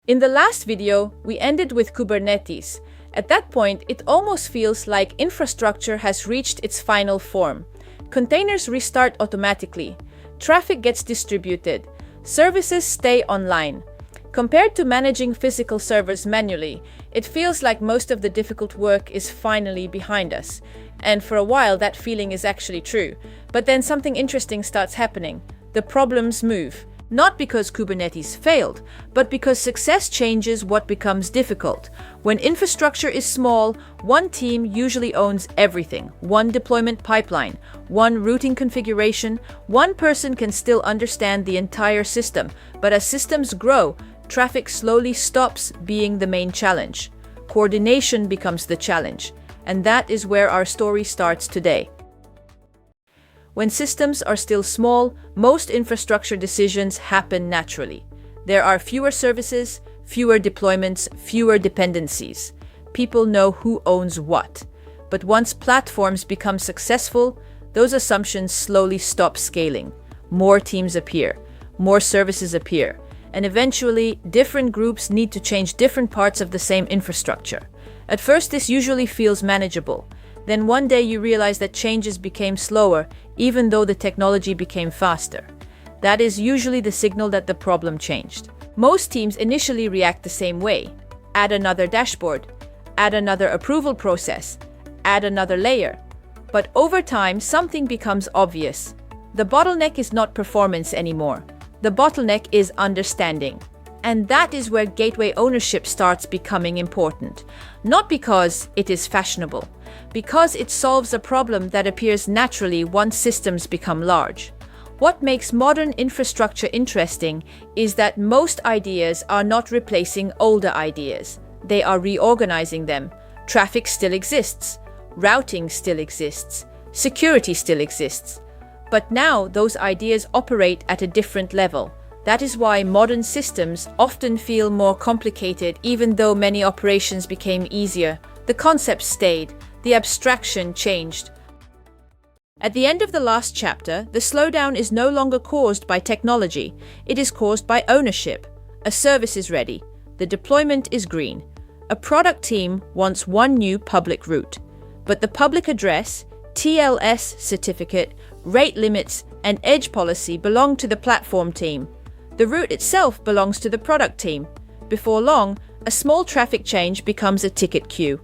In the last video, we ended with Kubernetes. At that point, it almost feels like infrastructure has reached its final form. Containers restart automatically. Traffic gets distributed. Services stay online. Compared to managing physical servers manually, it feels like most of the difficult work is finally behind us. And for a while, that feeling is actually true. But then something interesting starts happening. The problems move. Not because Kubernetes failed, but because success changes what becomes difficult. When infrastructure is small, one team usually owns everything. One deployment pipeline, one routing configuration, one person can still understand the entire system. But as systems grow, traffic slowly stops being the main challenge. Coordination becomes the challenge. And that is where our story starts today. When systems are still small, most infrastructure decisions happen naturally. There are fewer services, fewer deployments, fewer dependencies. People know who owns what. But once platforms become successful, those assumptions slowly stop scaling. More teams appear, more services appear, and eventually different groups need to change different parts of the same infrastructure. At first, this usually feels manageable. Then one day you realize that changes became slower, even though the technology became faster. That is usually the signal that the problem changed. Most teams initially react the same way. Add another dashboard, add another approval process, add another layer. But over time, something becomes obvious. The bottleneck is not performance anymore. The bottleneck is understanding. And that is where gateway ownership starts becoming important. Not because it is fashionable, because it solves a problem that appears naturally once systems become large. What makes modern infrastructure interesting is that most ideas are not replacing older ideas. They are reorganizing them. Traffic still exists. Routing still exists. Security still exists. But now those ideas operate at a different level. That is why modern systems often feel more complicated even though many operations became easier. The concept stayed. The abstraction changed. At the end of the last chapter, the slowdown is no longer caused by technology. It is caused by ownership. A service is ready. The deployment is green. A product team wants one new public route. But the public address, TLS certificate, rate limits, and edge policy belong to the platform team. The route itself belongs to the product team. Before long, a small traffic change becomes a ticket queue.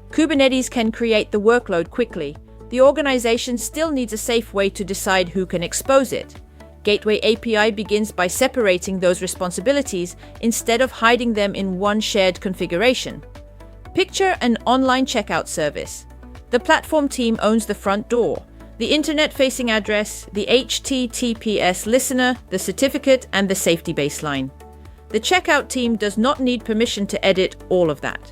Kubernetes can create the workload quickly. The organization still needs a safe way to decide who can expose it. Gateway API begins by separating those responsibilities instead of hiding them in one shared configuration. Picture an online checkout service. The platform team owns the front door, the internet-facing address, the HTTPS listener, the certificate, and the safety baseline. The checkout team does not need permission to edit all of that.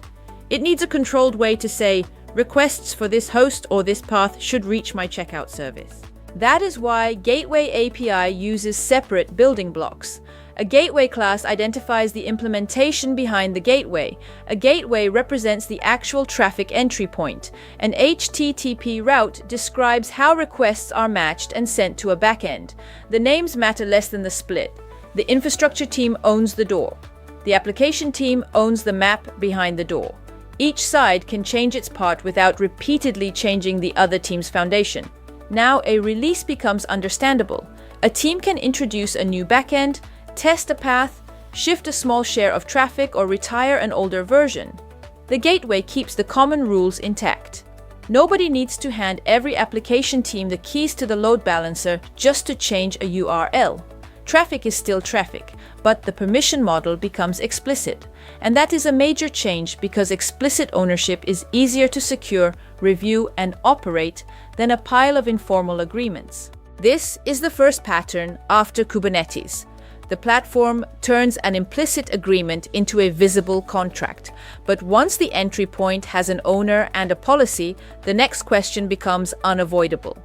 It needs a controlled way to say, requests for this host or this path should reach my checkout service. That is why Gateway API uses separate building blocks. A gateway class identifies the implementation behind the gateway. A gateway represents the actual traffic entry point. An HTTP route describes how requests are matched and sent to a backend. The names matter less than the split. The infrastructure team owns the door. The application team owns the map behind the door. Each side can change its part without repeatedly changing the other team's foundation. Now a release becomes understandable. A team can introduce a new backend, test a path, shift a small share of traffic, or retire an older version. The gateway keeps the common rules intact. Nobody needs to hand every application team the keys to the load balancer just to change a URL. Traffic is still traffic, but the permission model becomes explicit. And that is a major change because explicit ownership is easier to secure, review, and operate than a pile of informal agreements. This is the first pattern after Kubernetes. The platform turns an implicit agreement into a visible contract. But once the entry point has an owner and a policy, the next question becomes unavoidable.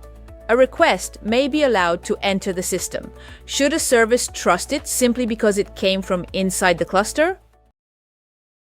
A request may be allowed to enter the system. Should a service trust it simply because it came from inside the cluster?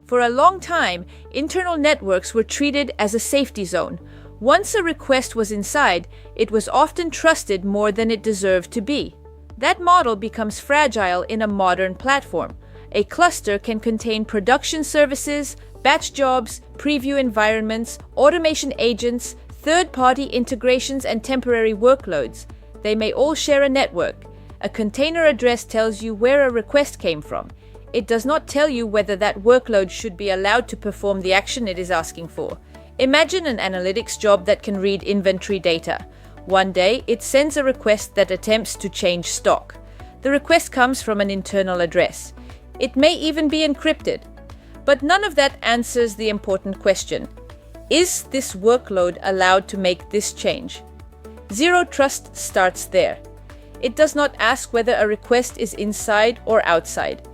For a long time, internal networks were treated as a safety zone. Once a request was inside, it was often trusted more than it deserved to be. That model becomes fragile in a modern platform. A cluster can contain production services, batch jobs, preview environments, automation agents, third-party integrations, and temporary workloads. They may all share a network. A container address tells you where a request came from. It does not tell you whether that workload should be allowed to perform the action it is asking for. Imagine an analytics job that can read inventory data. One day, it sends a request that attempts to change stock. The request comes from an internal address. It may even be encrypted. But none of that answers the important question. Is this workload allowed to make this change? Zero Trust starts there. It does not ask whether a request is inside or outside.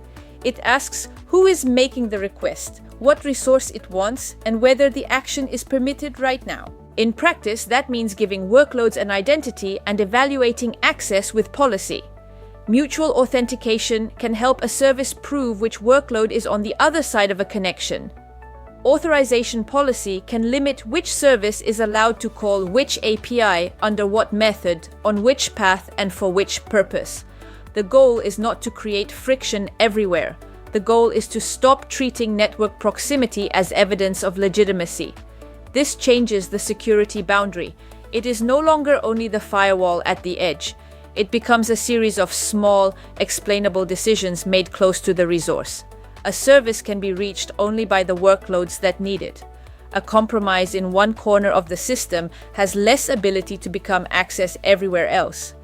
It asks who is making the request, what resource it wants, and whether the action is permitted right now. In practice, that means giving workloads an identity and evaluating access with policy. Mutual authentication can help a service prove which workload is on the other side of a connection. Authorization policy can limit which service is allowed to call which API, under what method, on which path, and for which purpose. The goal is not to create friction everywhere. The goal is to stop treating network proximity as evidence of legitimacy. This changes the security boundary. It is no longer only the firewall at the edge. It becomes a series of small, explainable decisions made close to the resource. A service can be reached only by the workloads that need it. A compromise in one corner of the system has less ability to become access everywhere else.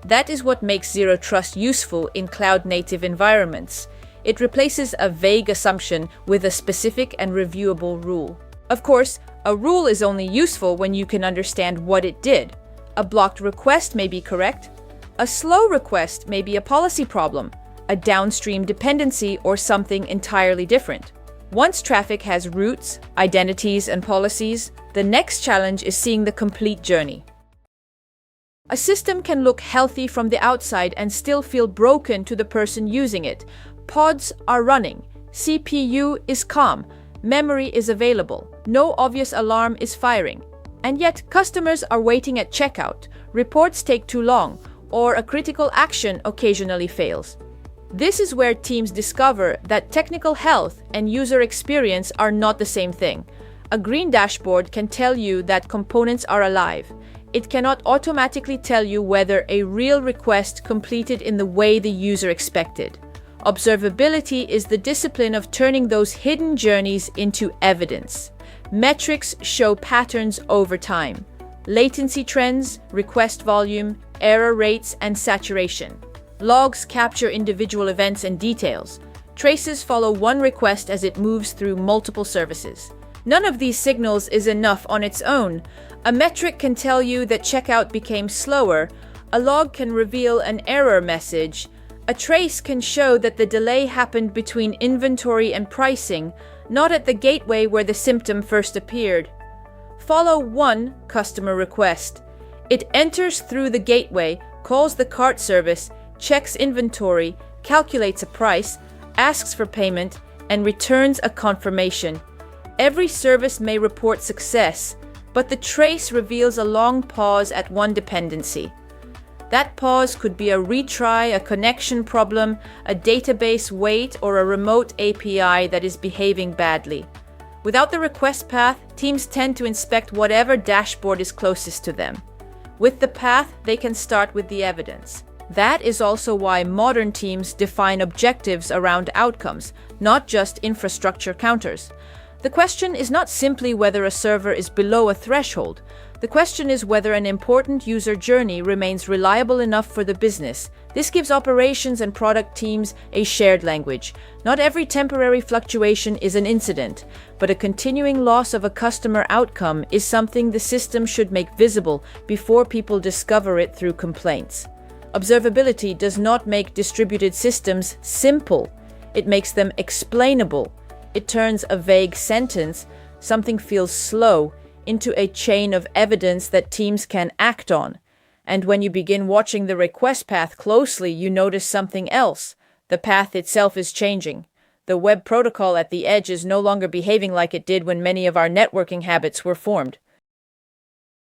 That is what makes Zero Trust useful in cloud-native environments. It replaces a vague assumption with a specific and reviewable rule. Of course, a rule is only useful when you can understand what it did. A blocked request may be correct. A slow request may be a policy problem, a downstream dependency, or something entirely different. Once traffic has routes, identities, and policies, the next challenge is seeing the complete journey. A system can look healthy from the outside and still feel broken to the person using it. Pods are running, CPU is calm, memory is available, no obvious alarm is firing. And yet customers are waiting at checkout, reports take too long, or a critical action occasionally fails. This is where teams discover that technical health and user experience are not the same thing. A green dashboard can tell you that components are alive. It cannot automatically tell you whether a real request completed in the way the user expected. Observability is the discipline of turning those hidden journeys into evidence. Metrics show patterns over time: latency trends, request volume, error rates, and saturation. Logs capture individual events and details. Traces follow one request as it moves through multiple services. None of these signals is enough on its own. A metric can tell you that checkout became slower. A log can reveal an error message. A trace can show that the delay happened between inventory and pricing, not at the gateway where the symptom first appeared. Follow one customer request. It enters through the gateway, calls the cart service, checks inventory, calculates a price, asks for payment, and returns a confirmation. Every service may report success, but the trace reveals a long pause at one dependency. That pause could be a retry, a connection problem, a database wait, or a remote API that is behaving badly. Without the request path, teams tend to inspect whatever dashboard is closest to them. With the path, they can start with the evidence. That is also why modern teams define objectives around outcomes, not just infrastructure counters. The question is not simply whether a server is below a threshold. The question is whether an important user journey remains reliable enough for the business. This gives operations and product teams a shared language. Not every temporary fluctuation is an incident, but a continuing loss of a customer outcome is something the system should make visible before people discover it through complaints. Observability does not make distributed systems simple. It makes them explainable. It turns a vague sentence, something feels slow, into a chain of evidence that teams can act on. And when you begin watching the request path closely, you notice something else. The path itself is changing. The web protocol at the edge is no longer behaving like it did when many of our networking habits were formed.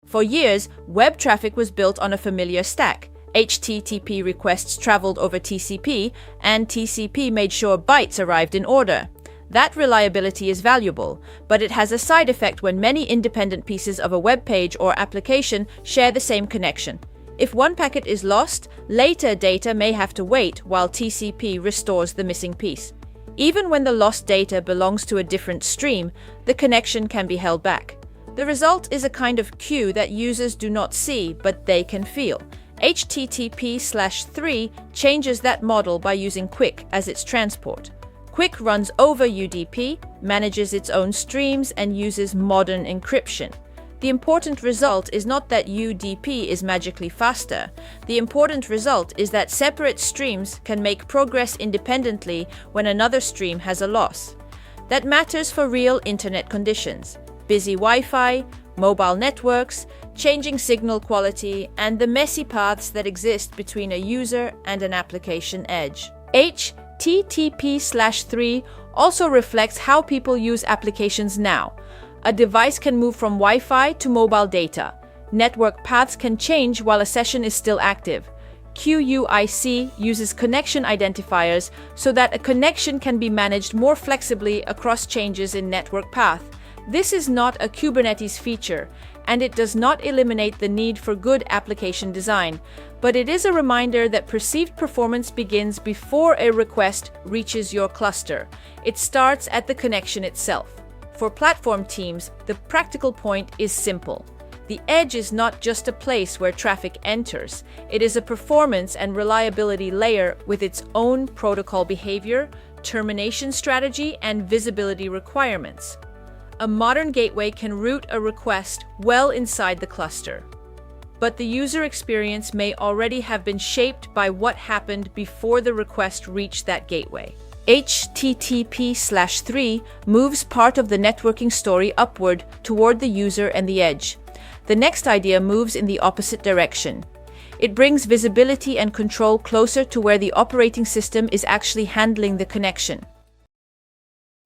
For years, web traffic was built on a familiar stack: HTTP requests traveled over TCP, and TCP made sure bytes arrived in order. That reliability is valuable, but it has a side effect when many independent pieces of a web page or application share the same connection. If one packet is lost, later data may have to wait while TCP restores the missing piece. Even when the lost data belongs to a different stream, the connection can be held back. The result is a kind of queue that users do not see, but they can feel. HTTP/3 changes that model by using QUIC as its transport. QUIC runs over UDP, manages its own streams, and uses modern encryption. The important result is not that UDP is magically faster. The important result is that separate streams can make progress independently when another stream has a loss. That matters for real internet conditions: busy Wi-Fi, mobile networks, changing signal quality, and the messy paths that exist between a user and an application edge. HTTP/3 also reflects how people use applications now. A device can move from Wi-Fi to mobile data. Network paths can change while a session is still active. QUIC uses connection identifiers so that a connection can be managed more flexibly across changes in network path. This is not a Kubernetes feature, and it does not eliminate the need for good application design, but it is a reminder that perceived performance begins before a request reaches your cluster. It starts at the connection itself. For platform teams, the practical point is simple. The edge is not just a place where traffic enters. It is a performance and reliability layer with its own protocol behavior, termination strategy, and visibility requirements. A modern gateway can route a request well inside the cluster, but the user experience may already have been shaped by what happened before the request reached that gateway. HTTP/3 moves part of the networking story upward toward the user and the edge. The next idea moves in the opposite direction. It brings visibility and control closer to where the operating system is actually handling the connection.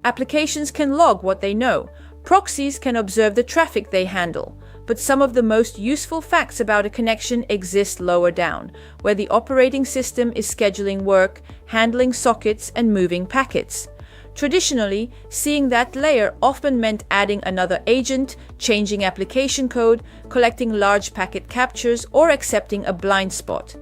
Applications can log what they know. Proxies can observe the traffic they handle. But some of the most useful facts about a connection exist lower down, where the operating system is scheduling work, handling sockets, and moving packets. Traditionally, seeing that layer often meant adding another agent, changing application code, collecting large packet captures, or accepting a blind spot.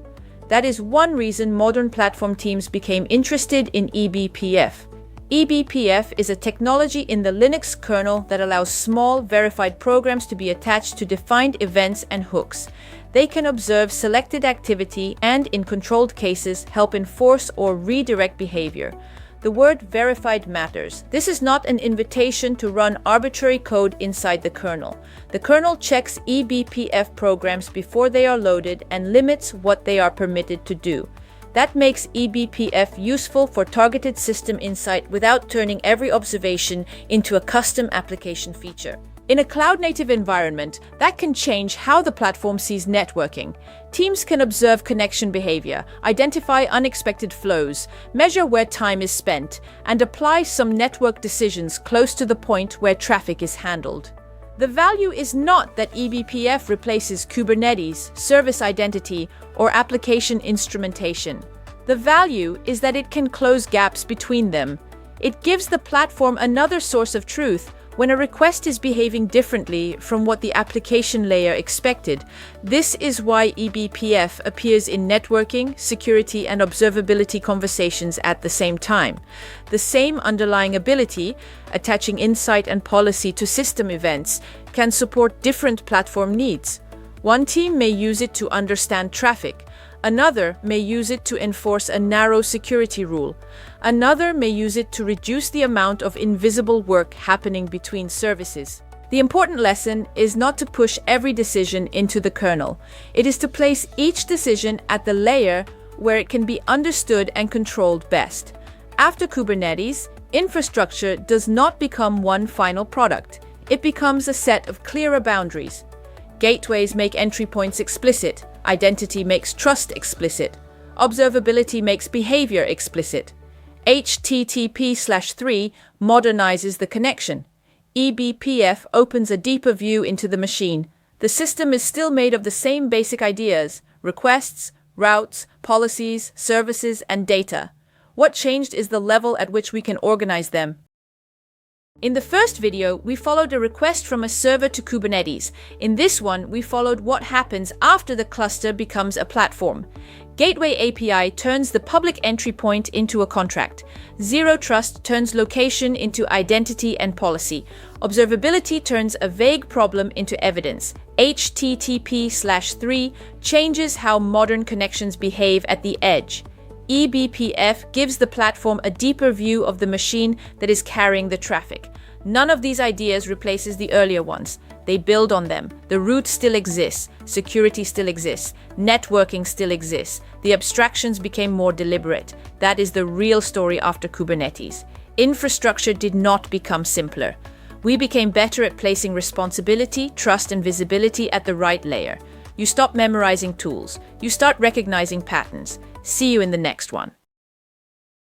That is one reason modern platform teams became interested in eBPF. eBPF is a technology in the Linux kernel that allows small, verified programs to be attached to defined events and hooks. They can observe selected activity and, in controlled cases, help enforce or redirect behavior. The word verified matters. This is not an invitation to run arbitrary code inside the kernel. The kernel checks eBPF programs before they are loaded and limits what they are permitted to do. That makes eBPF useful for targeted system insight without turning every observation into a custom application feature. In a cloud-native environment, that can change how the platform sees networking. Teams can observe connection behavior, identify unexpected flows, measure where time is spent, and apply some network decisions close to the point where traffic is handled. The value is not that eBPF replaces Kubernetes, service identity, or application instrumentation. The value is that it can close gaps between them. It gives the platform another source of truth when a request is behaving differently from what the application layer expected. This is why eBPF appears in networking, security, and observability conversations at the same time. The same underlying ability, attaching insight and policy to system events, can support different platform needs. One team may use it to understand traffic. Another may use it to enforce a narrow security rule. Another may use it to reduce the amount of invisible work happening between services. The important lesson is not to push every decision into the kernel. It is to place each decision at the layer where it can be understood and controlled best. After Kubernetes, infrastructure does not become one final product. It becomes a set of clearer boundaries. Gateways make entry points explicit. Identity makes trust explicit. Observability makes behavior explicit. HTTP/3 modernizes the connection. eBPF opens a deeper view into the machine. The system is still made of the same basic ideas: requests, routes, policies, services, and data. What changed is the level at which we can organize them. In the first video, we followed a request from a server to Kubernetes. In this one, we followed what happens after the cluster becomes a platform. Gateway API turns the public entry point into a contract. Zero Trust turns location into identity and policy. Observability turns a vague problem into evidence. HTTP/3 changes how modern connections behave at the edge. eBPF gives the platform a deeper view of the machine that is carrying the traffic. None of these ideas replaces the earlier ones. They build on them. The root still exists, security still exists, networking still exists. The abstractions became more deliberate. That is the real story after Kubernetes. Infrastructure did not become simpler. We became better at placing responsibility, trust, and visibility at the right layer. You stop memorizing tools. You start recognizing patterns. See you in the next one.